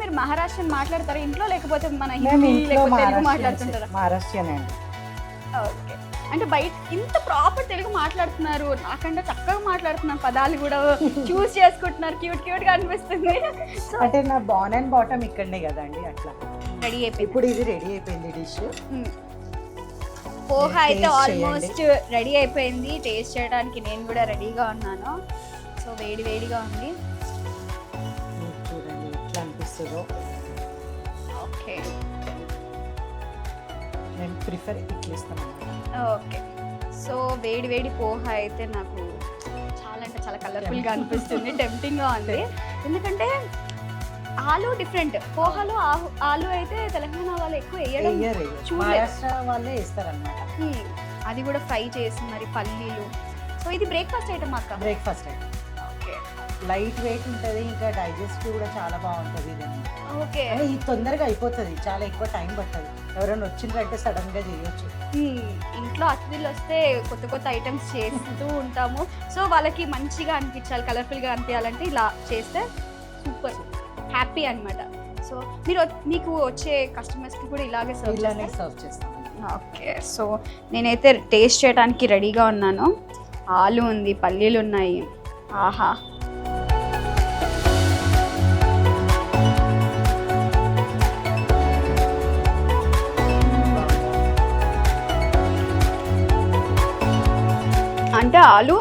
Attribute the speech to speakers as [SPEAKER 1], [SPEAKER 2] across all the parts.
[SPEAKER 1] మీరు మహారాష్ట్రన్ మాట్లాడతారా ఇంట్లో, లేకపోతే మన
[SPEAKER 2] మేము
[SPEAKER 1] హిందీ
[SPEAKER 2] ఇంట్లో
[SPEAKER 1] లేకపోతే తెలుగు
[SPEAKER 2] మహారాష్ట్రియన్స్
[SPEAKER 1] మాట్లాడుతుంటారా?
[SPEAKER 2] మహారాష్ట్రియన్ అండి.
[SPEAKER 1] ఓకే. అంటే బయట ఇంత ప్రాపర్ తెలుగు మాట్లాడుతున్నారు, నాకంటే చక్కగా మాట్లాడుతున్నారు, పదాలు కూడా చూస్ చేసుకుంటున్నారు, క్యూట్ క్యూట్ గా అనిపిస్తుంది. సో
[SPEAKER 2] అంటే నా బాన్ అండ్ బాటమ్ ఇక్కడనే కదండి, అట్లా.
[SPEAKER 1] రెడీ అయిపోయింది.
[SPEAKER 2] ఇప్పుడు ఇది రెడీ అయిపోయింది డిష్.
[SPEAKER 1] పోహా అయితే
[SPEAKER 2] Taste
[SPEAKER 1] ఆల్మోస్ట్ రెడీ అయిపోయింది. టేస్ట్ చేయడానికి నేను కూడా రెడీగా ఉన్నాను. సో వేడి వేడిగా ఉంది.
[SPEAKER 2] చూడండి ఎట్లా అనిపిస్తుందో.
[SPEAKER 1] ఓకే
[SPEAKER 2] నేను ప్రిఫర్ ఇట్లా ఇస్తాను.
[SPEAKER 1] ఓకే. సో వేడి వేడి పోహా అయితే నాకు చాలా అంటే చాలా కలర్ఫుల్గా అనిపిస్తుంది, టెంప్టింగ్గా ఉంది. ఎందుకంటే ఆలు డిఫరెంట్, పోహాలో ఆలు అయితే తెలంగాణ వాళ్ళు ఎక్కువ వేయడం చూడలేదు.
[SPEAKER 2] మహారాష్ట్ర వాళ్ళే వేస్తారనమాట.
[SPEAKER 1] అది కూడా ఫ్రై చేసి మరి పల్లీలు. సో ఇది బ్రేక్ఫాస్ట్ ఐటమ్ అక్క.
[SPEAKER 2] బ్రేక్ఫాస్ట్ అయితే
[SPEAKER 1] ఓకే
[SPEAKER 2] లైట్ వెయిట్ ఉంటుంది, ఇంకా డైజెస్ట్ కూడా చాలా బాగుంటుంది ఇది.
[SPEAKER 1] ఓకే.
[SPEAKER 2] ఇది తొందరగా అయిపోతుంది, చాలా ఎక్కువ టైం పట్టదు. ఎవరైనా వచ్చిందంటే సడన్ గా చేయొచ్చు.
[SPEAKER 1] ఇంట్లో అతిథులు వస్తే కొత్త కొత్త ఐటమ్స్ చేస్తూ ఉంటాము. సో వాళ్ళకి మంచిగా అనిపించాలి, కలర్ఫుల్గా అనిపించాలంటే ఇలా చేస్తే సూపర్ హ్యాపీ అనమాట. సో మీకు వచ్చే కస్టమర్స్కి కూడా ఇలాగే
[SPEAKER 2] సర్వ్ చేస్తాం.
[SPEAKER 1] ఓకే. సో నేనైతే టేస్ట్ చేయడానికి రెడీగా ఉన్నాను. ఆలు ఉంది, పల్లీలు ఉన్నాయి. ఆహా. అంటే ఆలు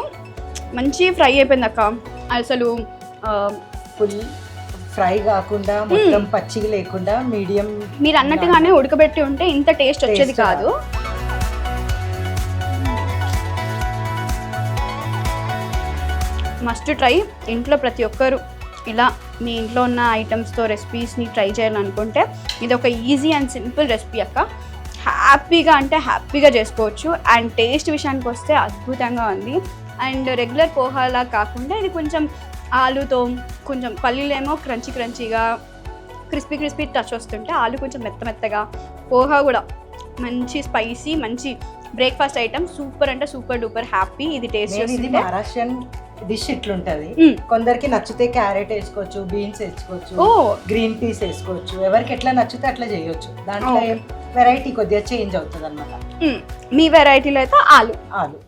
[SPEAKER 1] మంచి ఫ్రై అయిపోయింది అక్క. అసలు
[SPEAKER 2] ఫుల్ ఫ్రై కాకుండా మొత్తం పచ్చిగా లేకుండా మీడియం.
[SPEAKER 1] మీరు అన్నట్టుగానే ఉడకబెట్టి ఉంటే ఇంత టేస్ట్ వచ్చేది కాదు. Must try. ఇంట్లో ప్రతి ఒక్కరు ఇలా మీ ఇంట్లో ఉన్న ఐటమ్స్తో రెసిపీస్ని ట్రై చేయాలనుకుంటే ఇది ఒక ఈజీ అండ్ సింపుల్ రెసిపీ అక్క. హ్యాపీగా అంటే హ్యాపీగా చేసుకోవచ్చు. అండ్ టేస్ట్ విషయానికి వస్తే అద్భుతంగా ఉంది. అండ్ రెగ్యులర్ పోహాలా కాకుండా ఇది కొంచెం ఆలుతో, కొంచెం పల్లీలేమో క్రంచీ క్రంచీగా, క్రిస్పీ క్రిస్పీ టచ్ వస్తుంటే ఆలు కొంచెం మెత్త మెత్తగా, పోహా కూడా మంచి స్పైసీ, మంచి బ్రేక్ఫాస్ట్ ఐటమ్. సూపర్ అంటే సూపర్ డూపర్ హ్యాపీ. ఇది టేస్ట్
[SPEAKER 2] ఇది మహారాష్ట్రియన్ డిష్ ఇట్లుంటది. కొందరికి నచ్చితే క్యారెట్ వేసుకోవచ్చు, బీన్స్ వేసుకోవచ్చు, గ్రీన్ పీస్ వేసుకోవచ్చు. ఎవరికి ఎట్లా నచ్చితే అట్లా చేయొచ్చు. దాంట్లో వెరైటీ కొద్దిగా చేంజ్ అవుతుంది అనమాట.
[SPEAKER 1] మీ వెరైటీలో అయితే ఆలు.